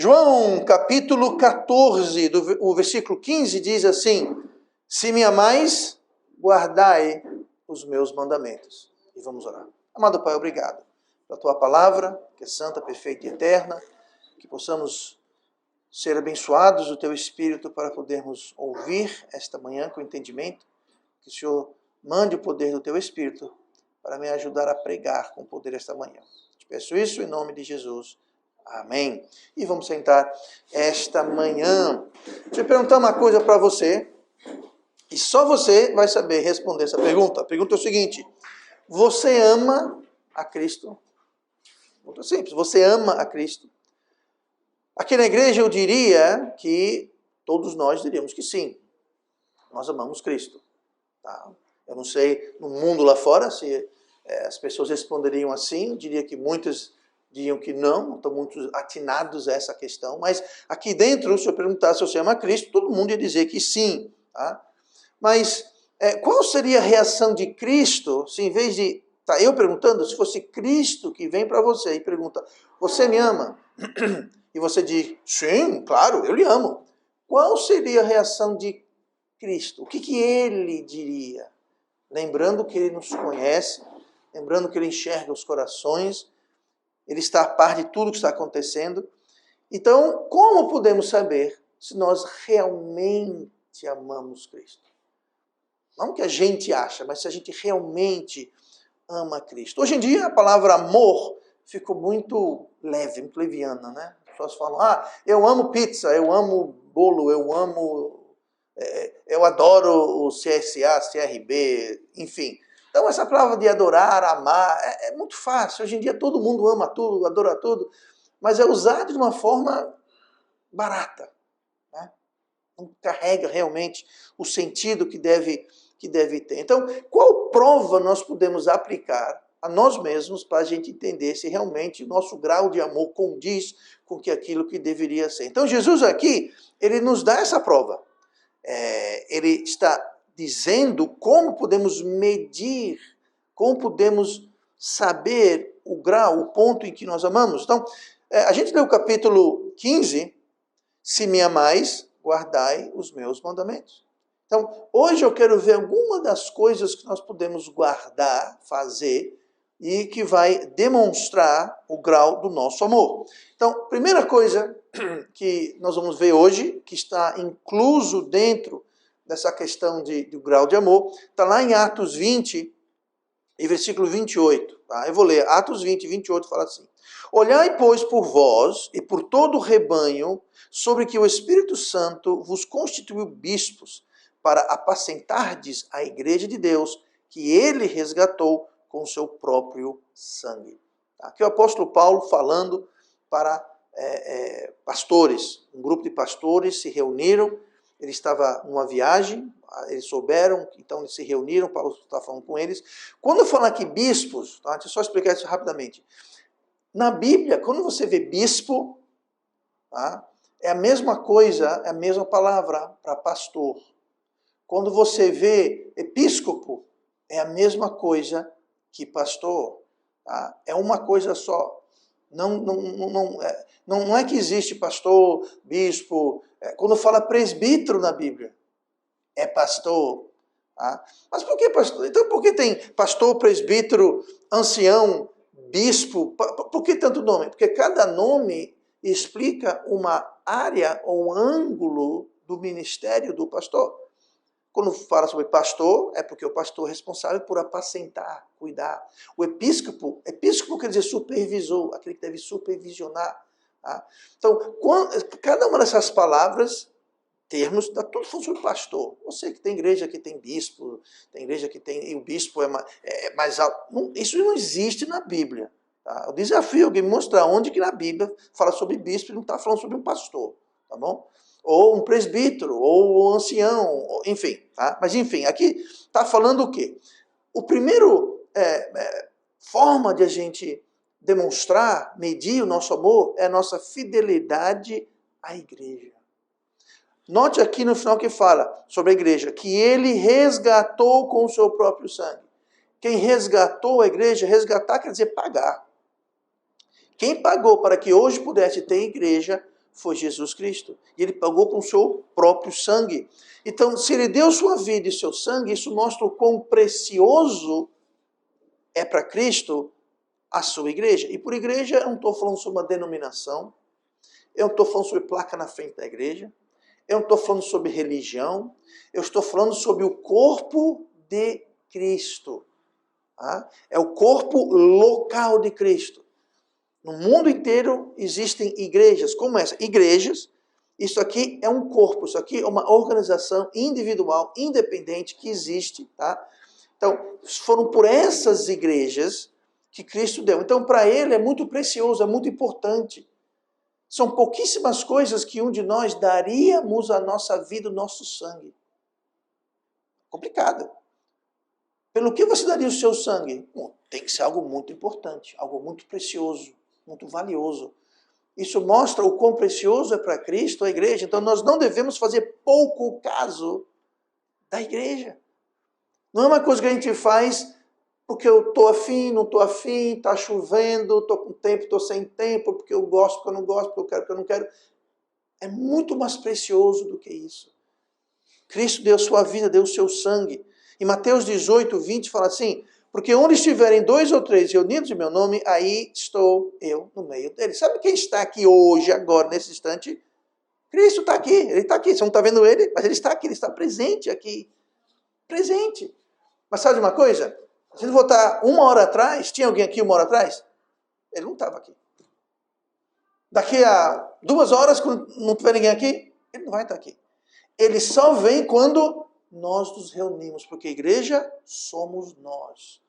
João, capítulo 14, o versículo 15, diz assim: se me amais, guardai os meus mandamentos. E vamos orar. Amado Pai, obrigado pela tua palavra, que é santa, perfeita e eterna, que possamos ser abençoados do teu Espírito para podermos ouvir esta manhã com entendimento, que o Senhor mande o poder do teu Espírito para me ajudar a pregar com poder esta manhã. Te peço isso em nome de Jesus. Amém. E vamos sentar esta manhã. Deixa eu perguntar uma coisa para você, e só você vai saber responder essa pergunta. A pergunta é o seguinte: você ama a Cristo? Muito simples. Você ama a Cristo? Aqui na igreja eu diria que todos nós diríamos que sim. Nós amamos Cristo. Tá? Eu não sei no mundo lá fora se as pessoas responderiam assim. Eu diria que muitas diriam que não estão muito atinados a essa questão. Mas aqui dentro, se eu perguntasse se você ama Cristo, todo mundo ia dizer que sim. Tá? Mas qual seria a reação de Cristo se em vez de eu perguntando, se fosse Cristo que vem para você e pergunta: você me ama? E você diz: sim, claro, eu lhe amo. Qual seria a reação de Cristo? O que ele diria? Lembrando que ele nos conhece, lembrando que ele enxerga os corações, ele está a par de tudo que está acontecendo. Então, como podemos saber se nós realmente amamos Cristo? Não o que a gente acha, mas se a gente realmente ama Cristo. Hoje em dia, a palavra amor ficou muito leve, muito leviana, né? As pessoas falam: eu amo pizza, eu amo bolo, eu adoro o CSA, CRB, enfim. Então, essa palavra de adorar, amar, é muito fácil. Hoje em dia, todo mundo ama tudo, adora tudo, mas é usado de uma forma barata, né? Não carrega realmente o sentido que deve ter. Então, qual prova nós podemos aplicar a nós mesmos para a gente entender se realmente o nosso grau de amor condiz com aquilo que deveria ser? Então, Jesus aqui, ele nos dá essa prova. Ele está dizendo como podemos medir, como podemos saber o grau, o ponto em que nós amamos. Então, a gente lê o capítulo 15, se me amais, guardai os meus mandamentos. Então, hoje eu quero ver alguma das coisas que nós podemos guardar, fazer, e que vai demonstrar o grau do nosso amor. Então, primeira coisa que nós vamos ver hoje, que está incluso dentro dessa questão do grau de amor, está lá em Atos 20, e versículo 28. Tá? Eu vou ler. Atos 20, 28 fala assim: olhai, pois, por vós e por todo o rebanho, sobre que o Espírito Santo vos constituiu bispos, para apacentardes a igreja de Deus, que ele resgatou com o seu próprio sangue. Aqui o apóstolo Paulo falando para pastores. Um grupo de pastores se reuniram, ele estava numa viagem, eles souberam, então eles se reuniram, Paulo está falando com eles. Quando fala aqui bispos, tá? Deixa eu só explicar isso rapidamente. Na Bíblia, quando você vê bispo, tá? É a mesma coisa, é a mesma palavra para pastor. Quando você vê episcopo, é a mesma coisa que pastor. Tá? É uma coisa só. Não é que existe pastor, bispo. Quando fala presbítero na Bíblia, é pastor. Tá? Mas por que pastor? Então por que tem pastor, presbítero, ancião, bispo? Por que tanto nome? Porque cada nome explica uma área ou um ângulo do ministério do pastor. Quando fala sobre pastor, é porque o pastor é responsável por apacentar, cuidar. O episcopo quer dizer supervisor, aquele que deve supervisionar. Tá? Então, cada uma dessas palavras, termos, está tudo falando sobre pastor. Você que tem igreja que tem bispo, tem igreja que tem, e o bispo é mais alto. Isso não existe na Bíblia. Tá? Eu desafio alguém mostrar onde que na Bíblia fala sobre bispo e não está falando sobre um pastor. Tá bom? Ou um presbítero, ou um ancião, enfim. Tá? Mas enfim, aqui está falando o quê? O primeiro forma de a gente demonstrar, medir o nosso amor, é a nossa fidelidade à igreja. Note aqui no final que fala sobre a igreja, que ele resgatou com o seu próprio sangue. Quem resgatou a igreja, resgatar quer dizer pagar. Quem pagou para que hoje pudesse ter igreja foi Jesus Cristo. E ele pagou com o seu próprio sangue. Então, se ele deu sua vida e seu sangue, isso mostra o quão precioso é para Cristo a sua igreja. E por igreja, eu não estou falando sobre uma denominação, eu não estou falando sobre placa na frente da igreja, eu não estou falando sobre religião, eu estou falando sobre o corpo de Cristo. Tá? É o corpo local de Cristo. No mundo inteiro existem igrejas como essa. Igrejas, isso aqui é um corpo, isso aqui é uma organização individual, independente, que existe. Tá? Então, foram por essas igrejas que Cristo deu. Então, para ele é muito precioso, é muito importante. São pouquíssimas coisas que um de nós daríamos a nossa vida, o nosso sangue. Complicado. Pelo que você daria o seu sangue? Bom, tem que ser algo muito importante, algo muito precioso, muito valioso. Isso mostra o quão precioso é para Cristo a igreja. Então nós não devemos fazer pouco caso da igreja. Não é uma coisa que a gente faz porque eu estou afim, não estou afim, está chovendo, estou com tempo, estou sem tempo, porque eu gosto, porque eu não gosto, porque eu quero, porque eu não quero. É muito mais precioso do que isso. Cristo deu sua vida, deu o seu sangue. Em Mateus 18, 20 fala assim, porque onde estiverem 2 ou 3 reunidos em meu nome, aí estou eu no meio deles. Sabe quem está aqui hoje, agora, nesse instante? Cristo está aqui, ele está aqui. Você não está vendo ele, mas ele está aqui, ele está presente aqui. Presente. Mas sabe de uma coisa? Se ele voltar 1 hora atrás, tinha alguém aqui 1 hora atrás? Ele não estava aqui. Daqui a 2 horas, quando não tiver ninguém aqui, ele não vai estar aqui. Ele só vem quando nós nos reunimos, porque a igreja somos nós.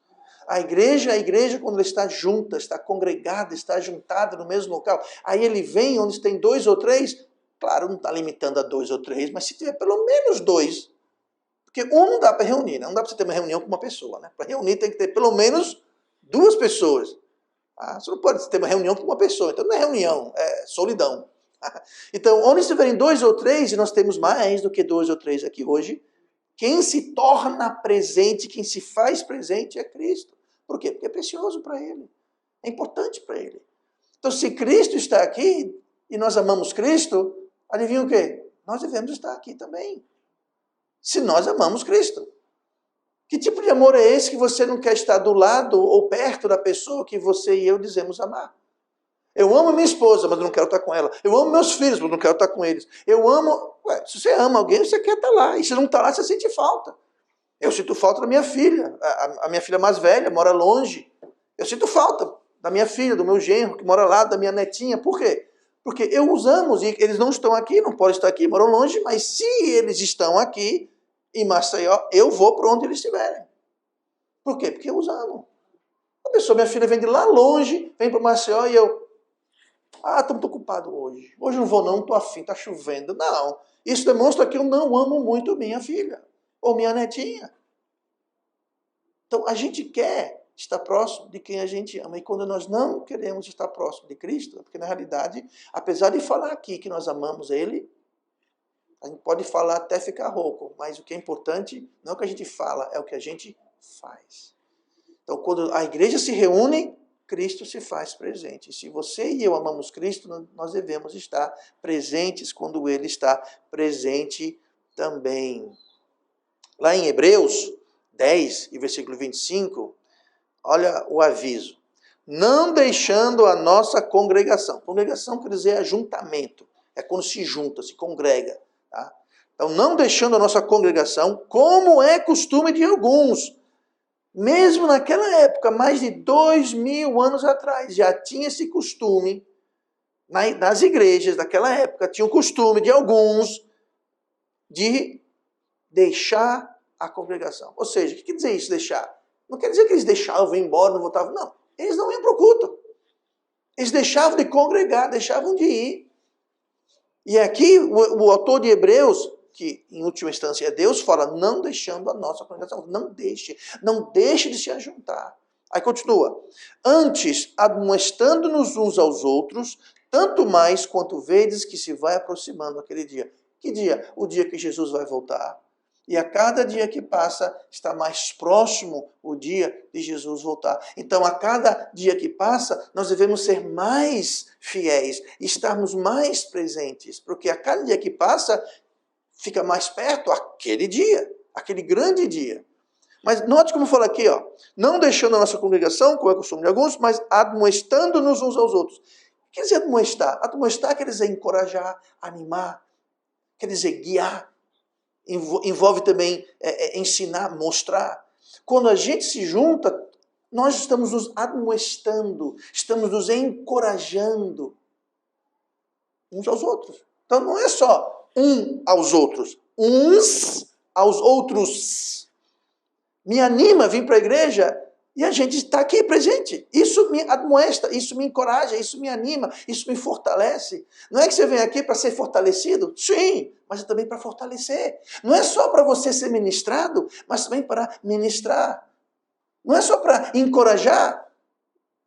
A igreja quando ela está junta, está congregada, está juntada no mesmo local. Aí ele vem onde tem 2 ou 3, claro, não está limitando a 2 ou 3, mas se tiver pelo menos 2, porque um não dá para reunir, né? Não dá para você ter uma reunião com uma pessoa. Né? Para reunir tem que ter pelo menos 2 pessoas. Ah, você não pode ter uma reunião com uma pessoa, então não é reunião, é solidão. Então, onde estiverem 2 ou 3, e nós temos mais do que 2 ou 3 aqui hoje, quem se torna presente, quem se faz presente é Cristo. Por quê? Porque é precioso para ele. É importante para ele. Então, se Cristo está aqui e nós amamos Cristo, adivinha o quê? Nós devemos estar aqui também. Se nós amamos Cristo. Que tipo de amor é esse que você não quer estar do lado ou perto da pessoa que você e eu dizemos amar? Eu amo minha esposa, mas eu não quero estar com ela. Eu amo meus filhos, mas eu não quero estar com eles. Eu amo... se você ama alguém, você quer estar lá. E se não está lá, você sente falta. Eu sinto falta da minha filha. A minha filha mais velha mora longe. Eu sinto falta da minha filha, do meu genro, que mora lá, da minha netinha. Por quê? Porque eu os amo. E eles não estão aqui, não podem estar aqui, moram longe. Mas se eles estão aqui, em Maceió, eu vou para onde eles estiverem. Por quê? Porque eu os amo. A pessoa, minha filha vem de lá longe, vem para Maceió e eu... estou muito ocupado hoje. Hoje não vou não, estou afim, está chovendo. Não, isso demonstra que eu não amo muito minha filha ou minha netinha. Então, a gente quer estar próximo de quem a gente ama. E quando nós não queremos estar próximo de Cristo, porque na realidade, apesar de falar aqui que nós amamos Ele, a gente pode falar até ficar rouco, mas o que é importante não é o que a gente fala, é o que a gente faz. Então, quando a igreja se reúne, Cristo se faz presente. E se você e eu amamos Cristo, nós devemos estar presentes quando Ele está presente também. Lá em Hebreus 10, e versículo 25, olha o aviso. Não deixando a nossa congregação. Congregação quer dizer ajuntamento. É quando se junta, se congrega. Tá? Então, não deixando a nossa congregação, como é costume de alguns. Mesmo naquela época, mais de 2000 anos atrás, já tinha esse costume, nas igrejas daquela época, tinha o costume de alguns de deixar a congregação. Ou seja, o que quer dizer isso, deixar? Não quer dizer que eles deixavam, iam embora, não voltavam. Não, eles não iam para o culto. Eles deixavam de congregar, deixavam de ir. E aqui, o autor de Hebreus, que em última instância é Deus, fala, não deixando a nossa congregação, não deixe de se ajuntar. Aí continua, antes, admoestando-nos uns aos outros, tanto mais quanto vedes que se vai aproximando aquele dia. Que dia? O dia que Jesus vai voltar. E a cada dia que passa, está mais próximo o dia de Jesus voltar. Então, a cada dia que passa, nós devemos ser mais fiéis, estarmos mais presentes, porque a cada dia que passa, fica mais perto aquele dia, aquele grande dia. Mas note como fala aqui, ó, não deixando a nossa congregação, como é o costume de alguns, mas admoestando-nos uns aos outros. O que quer dizer admoestar? Admoestar quer dizer encorajar, animar, quer dizer guiar. Envolve também ensinar, mostrar. Quando a gente se junta, nós estamos nos admoestando, estamos nos encorajando uns aos outros. Então não é só um aos outros, uns aos outros. Me anima a vir para a igreja e a gente está aqui presente. Isso me admoesta, isso me encoraja, isso me anima, isso me fortalece. Não é que você vem aqui para ser fortalecido? Sim, mas é também para fortalecer. Não é só para você ser ministrado, mas também para ministrar. Não é só para encorajar,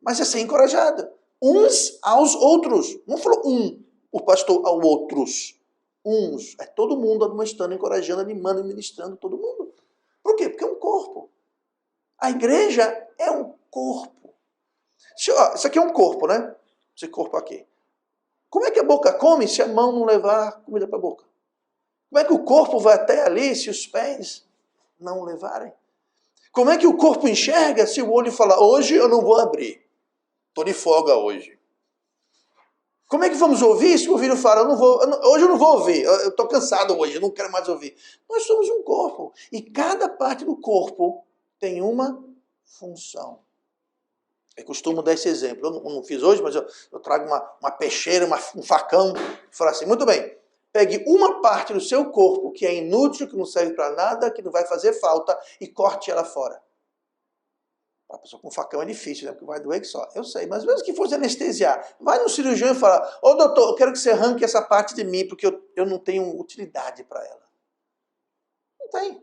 mas é ser encorajado. Uns aos outros. Não falou o pastor ao outros. Uns. É todo mundo admoestando, encorajando, animando e ministrando todo mundo. Por quê? Porque é um corpo. A igreja é um corpo. Isso aqui é um corpo, né? Esse corpo aqui. Como é que a boca come se a mão não levar comida para a boca? Como é que o corpo vai até ali se os pés não levarem? Como é que o corpo enxerga se o olho falar, hoje eu não vou abrir? Estou de folga hoje. Como é que vamos ouvir se o ouvido fala, hoje eu não vou ouvir, eu estou cansado hoje, eu não quero mais ouvir. Nós somos um corpo. E cada parte do corpo tem uma função. Eu costumo dar esse exemplo. Eu não fiz hoje, mas eu trago uma peixeira, um facão, e falo assim, muito bem, pegue uma parte do seu corpo que é inútil, que não serve para nada, que não vai fazer falta, e corte ela fora. A pessoa com facão é difícil, né? Porque vai doer que só. Eu sei, mas mesmo que fosse anestesiar, vai no cirurgião e fala, ô doutor, eu quero que você arranque essa parte de mim, porque eu não tenho utilidade para ela. Não tem.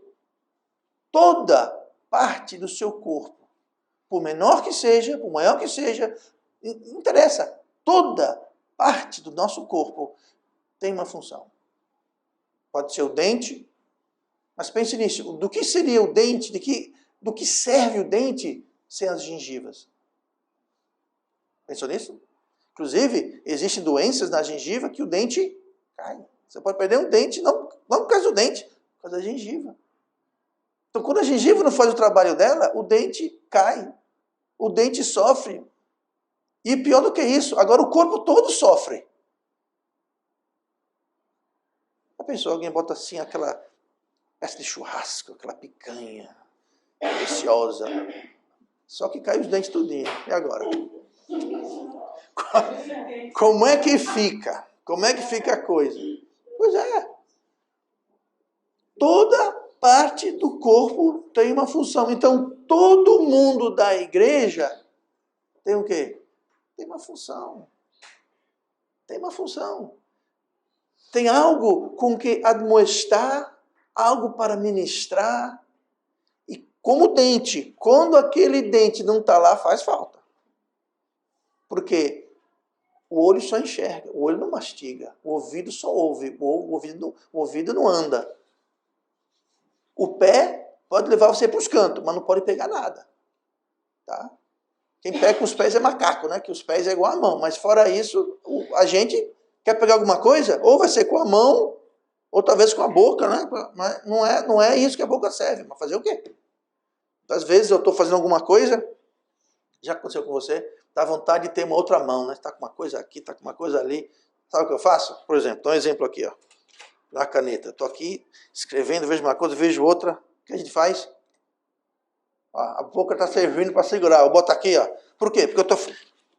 Toda parte do seu corpo, por menor que seja, por maior que seja, não interessa. Toda parte do nosso corpo tem uma função. Pode ser o dente, mas pense nisso. Do que seria o dente? Do que serve o dente sem as gengivas? Pensou nisso? Inclusive, existem doenças na gengiva que o dente cai. Você pode perder um dente, não por causa do dente, por causa da gengiva. Então, quando a gengiva não faz o trabalho dela, o dente cai. O dente sofre. E pior do que isso, agora o corpo todo sofre. A pessoa, alguém bota assim aquela peça de churrasco, aquela picanha deliciosa. Só que cai os dentes tudinho. E agora? Como é que fica? Como é que fica a coisa? Pois é. Toda parte do corpo tem uma função. Então, todo mundo da igreja tem o quê? Tem uma função. Tem uma função. Tem algo com que admoestar, algo para ministrar. E como dente, quando aquele dente não está lá, faz falta. Porque o olho só enxerga, o olho não mastiga, o ouvido só ouve, o ouvido não anda. O pé pode levar você para os cantos, mas não pode pegar nada. Tá? Quem pega com os pés é macaco, né? Que os pés é igual a mão. Mas fora isso, a gente quer pegar alguma coisa, ou vai ser com a mão, ou talvez com a boca, né? Mas não é isso que a boca serve. Mas fazer o quê? Às vezes eu estou fazendo alguma coisa, já aconteceu com você, dá vontade de ter uma outra mão, né? Está com uma coisa aqui, está com uma coisa ali. Sabe o que eu faço? Por exemplo, dá um exemplo aqui, ó. Na caneta. Estou aqui escrevendo, vejo uma coisa, vejo outra. O que a gente faz? Ó, a boca está servindo para segurar. Eu boto aqui, ó. Por quê? Porque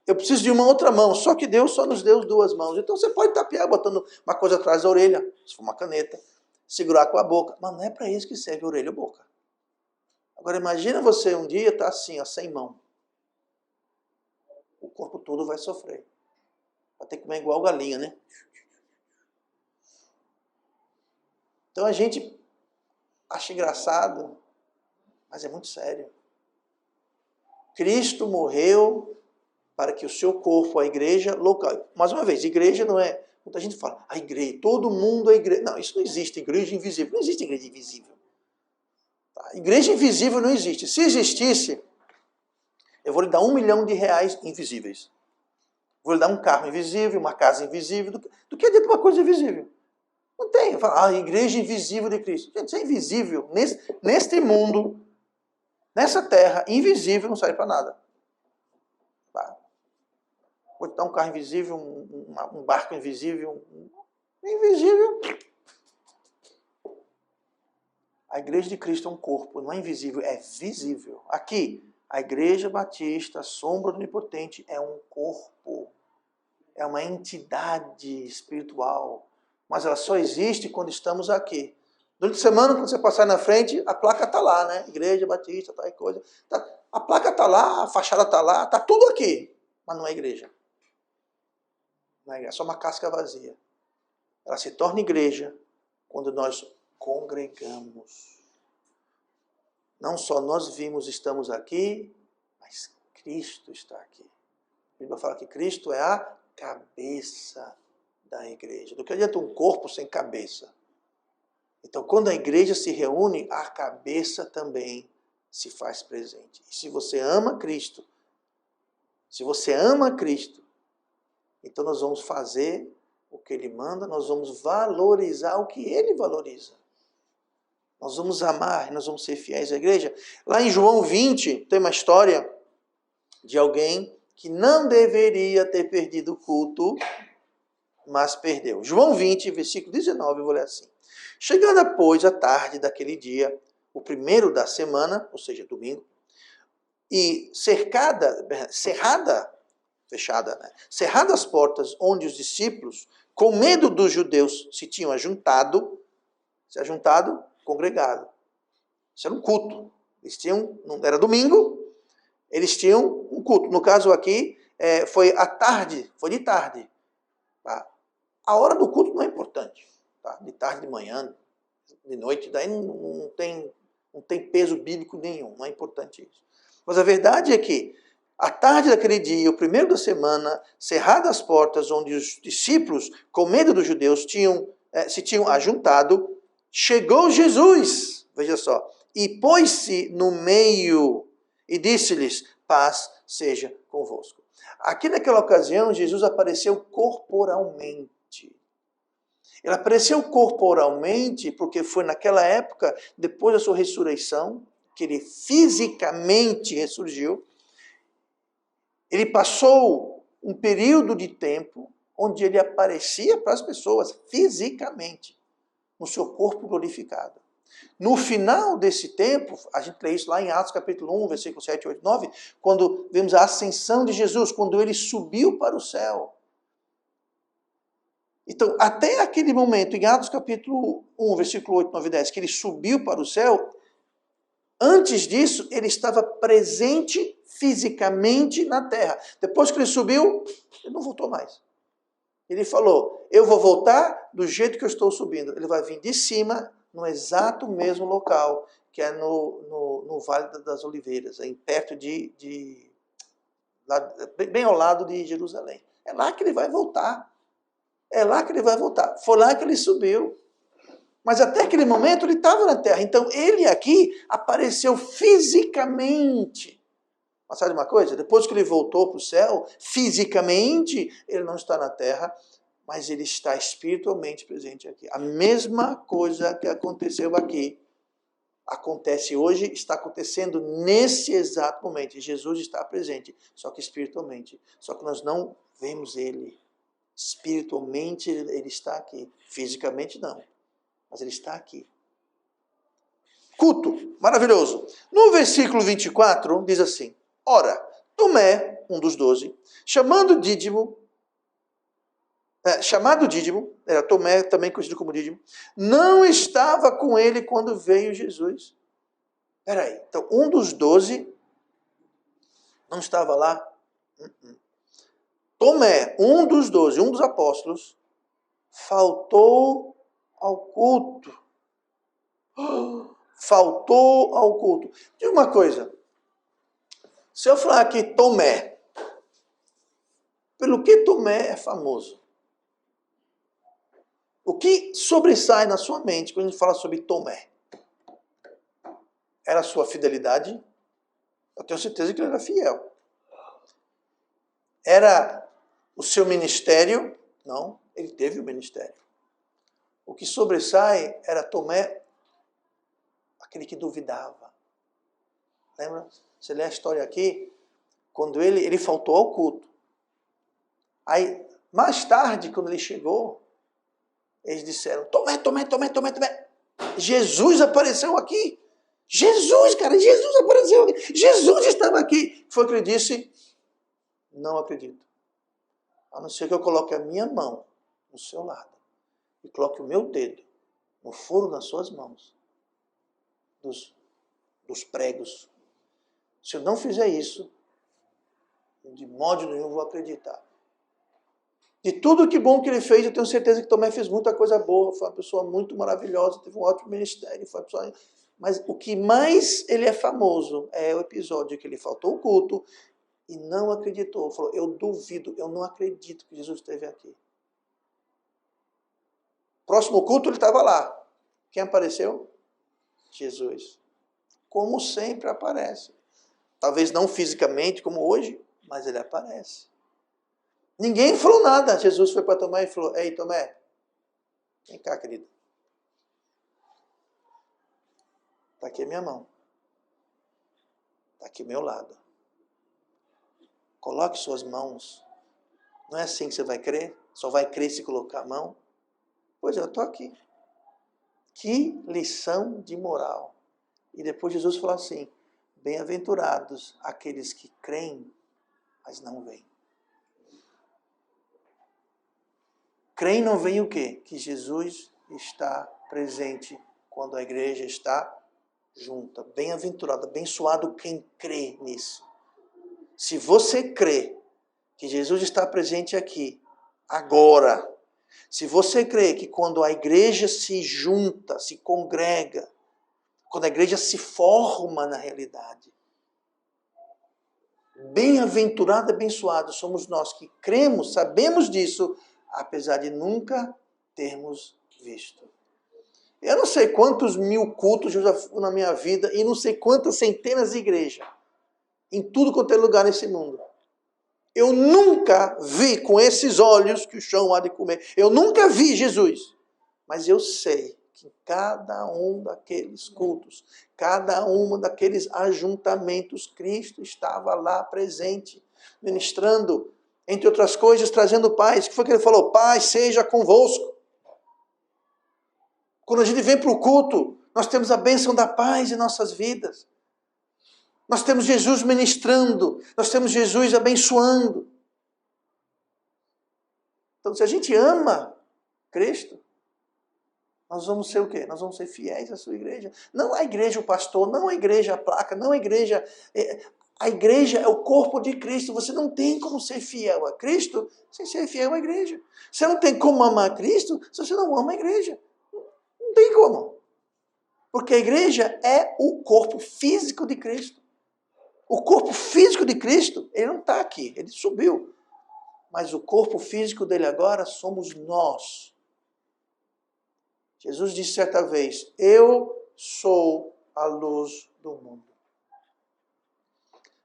eu preciso de uma outra mão. Só que Deus só nos deu duas mãos. Então você pode tapear botando uma coisa atrás da orelha, se for uma caneta, segurar com a boca. Mas não é para isso que serve a orelha ou boca. Agora imagina você um dia estar assim, ó, sem mão. O corpo todo vai sofrer. Vai ter que comer igual galinha, né? Então a gente acha engraçado, mas é muito sério. Cristo morreu para que o seu corpo, a igreja local... Mais uma vez, igreja não é... Muita gente fala, a igreja, todo mundo é igreja. Não, isso não existe, igreja invisível. Não existe igreja invisível. A igreja invisível não existe. Se existisse, eu vou lhe dar R$1 milhão invisíveis. Vou lhe dar um carro invisível, uma casa invisível. Do que adianta uma coisa invisível? Não tem. Fala, igreja invisível de Cristo. Gente, isso é invisível. Neste mundo, nessa terra, invisível não serve para nada. Tá? Vou te dar um carro invisível, um barco invisível. Invisível. A igreja de Cristo é um corpo, não é invisível, é visível. Aqui, a igreja batista, a sombra do onipotente, é um corpo. É uma entidade espiritual. Mas ela só existe quando estamos aqui. Durante a semana, quando você passar na frente, a placa está lá, né? Igreja batista, tal coisa. A placa está lá, a fachada está lá, está tudo aqui. Mas não é igreja. Não é igreja, é só uma casca vazia. Ela se torna igreja quando nós congregamos. Não só nós estamos aqui, mas Cristo está aqui. A Bíblia fala que Cristo é a cabeça da igreja. Do que adianta um corpo sem cabeça? Então, quando a igreja se reúne, a cabeça também se faz presente. E se você ama Cristo, então nós vamos fazer o que Ele manda, nós vamos valorizar o que Ele valoriza. Nós vamos amar, nós vamos ser fiéis à igreja. Lá em João 20, tem uma história de alguém que não deveria ter perdido o culto, mas perdeu. João 20, versículo 19, eu vou ler assim. Chegando, pois, a tarde daquele dia, o primeiro da semana, ou seja, domingo, e cerradas as portas onde os discípulos, com medo dos judeus, se tinham ajuntado, congregado. Isso era um culto. Não era domingo, eles tinham um culto. No caso aqui, foi de tarde. Tá? A hora do culto não é importante. Tá? De tarde, de manhã, de noite, daí não tem peso bíblico nenhum, não é importante isso. Mas a verdade é que, à tarde daquele dia, o primeiro da semana, cerradas as portas onde os discípulos, com medo dos judeus, se tinham ajuntado, chegou Jesus, veja só, e pôs-se no meio e disse-lhes, paz seja convosco. Aqui naquela ocasião, Jesus apareceu corporalmente. Ele apareceu corporalmente porque foi naquela época, depois da sua ressurreição, que ele fisicamente ressurgiu. Ele passou um período de tempo onde ele aparecia para as pessoas fisicamente, no seu corpo glorificado. No final desse tempo, a gente lê isso lá em Atos capítulo 1, versículo 7, 8, 9, quando vemos a ascensão de Jesus, quando ele subiu para o céu. Então, até aquele momento, em Atos capítulo 1, versículo 8, 9 e 10, que ele subiu para o céu, antes disso, ele estava presente fisicamente na terra. Depois que ele subiu, ele não voltou mais. Ele falou, eu vou voltar do jeito que eu estou subindo. Ele vai vir de cima, no exato mesmo local, que é no Vale das Oliveiras, perto bem ao lado de Jerusalém. É lá que ele vai voltar. Foi lá que ele subiu. Mas até aquele momento ele estava na terra. Então ele aqui apareceu fisicamente. Mas sabe uma coisa? Depois que ele voltou para o céu, fisicamente ele não está na terra, mas ele está espiritualmente presente aqui. A mesma coisa que aconteceu aqui, acontece hoje, está acontecendo nesse exato momento. E Jesus está presente, só que espiritualmente. Só que nós não vemos ele. Espiritualmente ele está aqui. Fisicamente não. Mas ele está aqui. Culto, maravilhoso. No versículo 24, diz assim, ora, Tomé, um dos 12, chamado Dídimo, era Tomé, também conhecido como Dídimo, não estava com ele quando veio Jesus. Espera aí, então um dos 12 não estava lá? Tomé, um dos 12, um dos apóstolos, faltou ao culto. Faltou ao culto. Diga uma coisa. Se eu falar aqui Tomé, pelo que Tomé é famoso? O que sobressai na sua mente quando a gente fala sobre Tomé? Era a sua fidelidade? Eu tenho certeza que ele era fiel. Era o seu ministério? Não, ele teve o ministério. O que sobressai era Tomé, aquele que duvidava. Lembra? Você lê a história aqui, quando ele faltou ao culto. Aí, mais tarde, quando ele chegou, eles disseram, Tomé. Jesus apareceu aqui. Jesus, cara, Jesus apareceu aqui. Jesus estava aqui. Foi o que ele disse, não acredito. A não ser que eu coloque a minha mão no seu lado e coloque o meu dedo no furo das suas mãos, dos pregos. Se eu não fizer isso, de modo nenhum vou acreditar. De tudo que bom que ele fez, eu tenho certeza que Tomé fez muita coisa boa, foi uma pessoa muito maravilhosa, teve um ótimo ministério, foi uma pessoa... Mas o que mais ele é famoso é o episódio que ele faltou o culto e não acreditou. Falou, eu duvido, eu não acredito que Jesus esteve aqui. Próximo culto ele estava lá. Quem apareceu? Jesus. Como sempre aparece. Talvez não fisicamente como hoje, mas ele aparece. Ninguém falou nada. Jesus foi para Tomé e falou, ei Tomé, vem cá querido. Está aqui a minha mão. Está aqui ao meu lado. Coloque suas mãos. Não é assim que você vai crer? Só vai crer se colocar a mão? Pois é, eu estou aqui. Que lição de moral. E depois Jesus falou assim, bem-aventurados aqueles que creem, mas não veem. Creem não veem o quê? Que Jesus está presente quando a igreja está junta. Bem-aventurado, abençoado quem crê nisso. Se você crê que Jesus está presente aqui, agora, se você crê que quando a igreja se junta, se congrega, quando a igreja se forma na realidade, bem-aventurado, abençoado somos nós que cremos, sabemos disso, apesar de nunca termos visto. Eu não sei quantos mil cultos eu já fui na minha vida e não sei quantas centenas de igrejas, em tudo quanto é lugar nesse mundo. Eu nunca vi com esses olhos que o chão há de comer. Eu nunca vi Jesus. Mas eu sei que cada um daqueles cultos, cada um daqueles ajuntamentos, Cristo estava lá presente, ministrando, entre outras coisas, trazendo paz. O que foi que ele falou? Paz seja convosco. Quando a gente vem para o culto, nós temos a bênção da paz em nossas vidas. Nós temos Jesus ministrando, nós temos Jesus abençoando. Então, se a gente ama Cristo, nós vamos ser o quê? Nós vamos ser fiéis à sua igreja. Não a igreja, o pastor, não a igreja, a placa, não a igreja. A igreja é o corpo de Cristo. Você não tem como ser fiel a Cristo sem ser fiel à igreja. Você não tem como amar Cristo se você não ama a igreja. Não tem como. Porque a igreja é o corpo físico de Cristo. O corpo físico de Cristo, ele não está aqui, ele subiu. Mas o corpo físico dele agora somos nós. Jesus disse certa vez, eu sou a luz do mundo.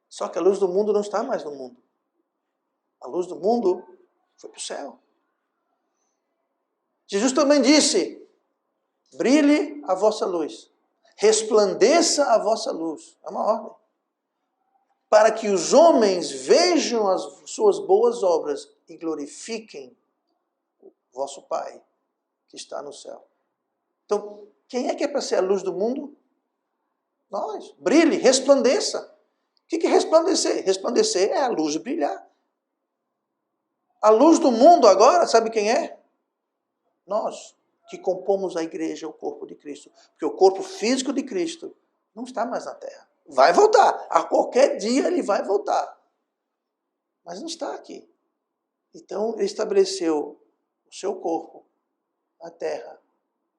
Só que a luz do mundo não está mais no mundo. A luz do mundo foi para o céu. Jesus também disse, brilhe a vossa luz, resplandeça a vossa luz. É uma ordem. Para que os homens vejam as suas boas obras e glorifiquem o vosso Pai que está no céu. Então, quem é que é para ser a luz do mundo? Nós. Brilhe, resplandeça. O que é resplandecer? Resplandecer é a luz brilhar. A luz do mundo agora, sabe quem é? Nós, que compomos a igreja, o corpo de Cristo. Porque o corpo físico de Cristo não está mais na terra. Vai voltar. A qualquer dia ele vai voltar. Mas não está aqui. Então, ele estabeleceu o seu corpo, a terra,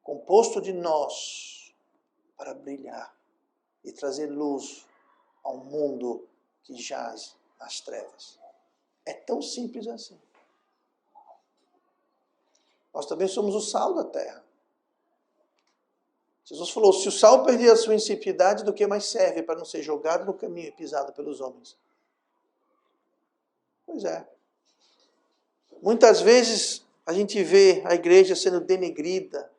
composto de nós, para brilhar e trazer luz ao mundo que jaz nas trevas. É tão simples assim. Nós também somos o sal da terra. Jesus falou, se o sal perder a sua insipidade, do que mais serve para não ser jogado no caminho e pisado pelos homens? Pois é. Muitas vezes a gente vê a igreja sendo denegrida.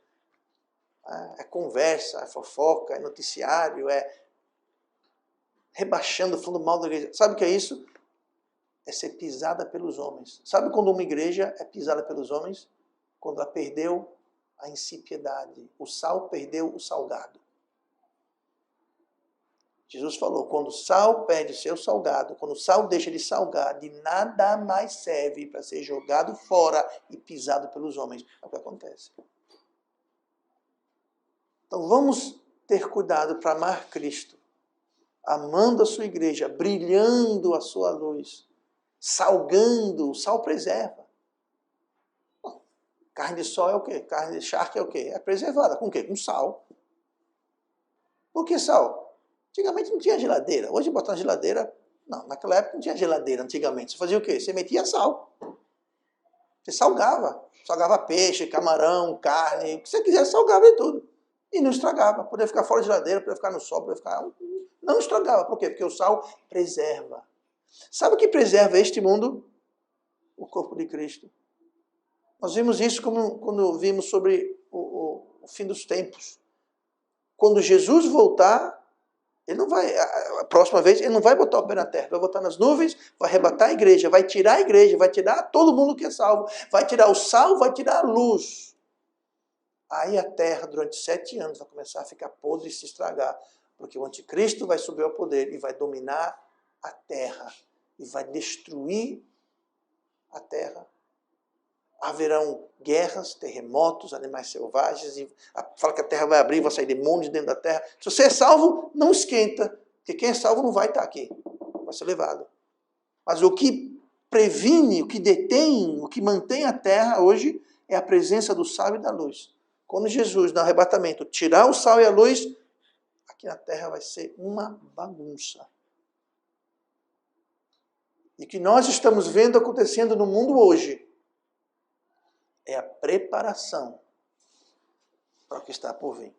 É conversa, é fofoca, é noticiário, é rebaixando, falando mal da igreja. Sabe o que é isso? É ser pisada pelos homens. Sabe quando uma igreja é pisada pelos homens? Quando ela perdeu a insípiedade. O sal perdeu o salgado. Jesus falou, quando o sal perde o seu salgado, quando o sal deixa de salgar, de nada mais serve para ser jogado fora e pisado pelos homens. É o que acontece. Então vamos ter cuidado para amar Cristo, amando a sua igreja, brilhando a sua luz, salgando, o sal preserva. Carne de sol é o quê? Carne de charque é o quê? É preservada. Com o quê? Com sal. Por que sal? Antigamente não tinha geladeira. Hoje botar na geladeira... Não, naquela época não tinha geladeira antigamente. Você fazia o quê? Você metia sal. Você salgava. Salgava peixe, camarão, carne. O que você quiser, salgava de tudo. E não estragava. Podia ficar fora da geladeira, podia ficar no sol, podia ficar... Não estragava. Por quê? Porque o sal preserva. Sabe o que preserva este mundo? O corpo de Cristo. Nós vimos isso quando vimos sobre o fim dos tempos. Quando Jesus voltar, ele não vai, a próxima vez, ele não vai botar o pé na terra, vai botar nas nuvens, vai arrebatar a igreja, vai tirar todo mundo que é salvo, vai tirar o sal, vai tirar a luz. Aí a terra, durante 7 anos, vai começar a ficar podre e se estragar, porque o anticristo vai subir ao poder e vai dominar a terra, e vai destruir a terra. Haverão guerras, terremotos, animais selvagens, e fala que a terra vai abrir, vai sair demônios dentro da terra. Se você é salvo, não esquenta, porque quem é salvo não vai estar aqui, vai ser levado. Mas o que previne, o que detém, o que mantém a terra hoje é a presença do sal e da luz. Quando Jesus, no arrebatamento, tirar o sal e a luz, aqui na terra vai ser uma bagunça. E o que nós estamos vendo acontecendo no mundo hoje é a preparação para o que está por vir.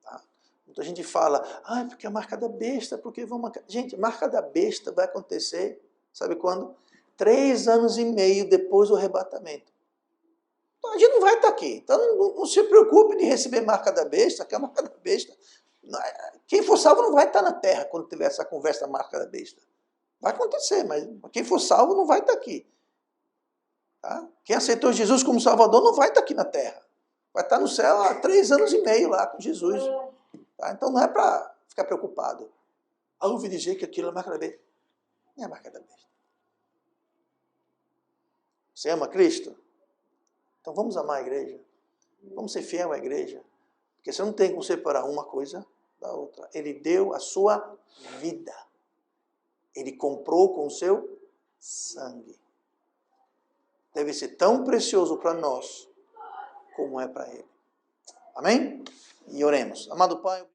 Tá? Muita gente fala, porque a marca da besta, porque vão marcar... Gente, marca da besta vai acontecer, sabe quando? 3 anos e meio depois do arrebatamento. Então a gente não vai estar aqui. Então não se preocupe de receber marca da besta, que a marca da besta... Quem for salvo não vai estar na terra quando tiver essa conversa da marca da besta. Vai acontecer, mas quem for salvo não vai estar aqui. Tá? Quem aceitou Jesus como Salvador não vai estar aqui na terra. Vai estar no céu há 3 anos e meio lá com Jesus. Tá? Então não é para ficar preocupado. Ouvi dizer que aquilo é a marca da besta. Não é a marca da besta. Você ama Cristo? Então vamos amar a igreja. Vamos ser fiel à igreja. Porque você não tem como separar uma coisa da outra. Ele deu a sua vida. Ele comprou com o seu sangue. Deve ser tão precioso para nós como é para ele. Amém? E oremos. Amado Pai...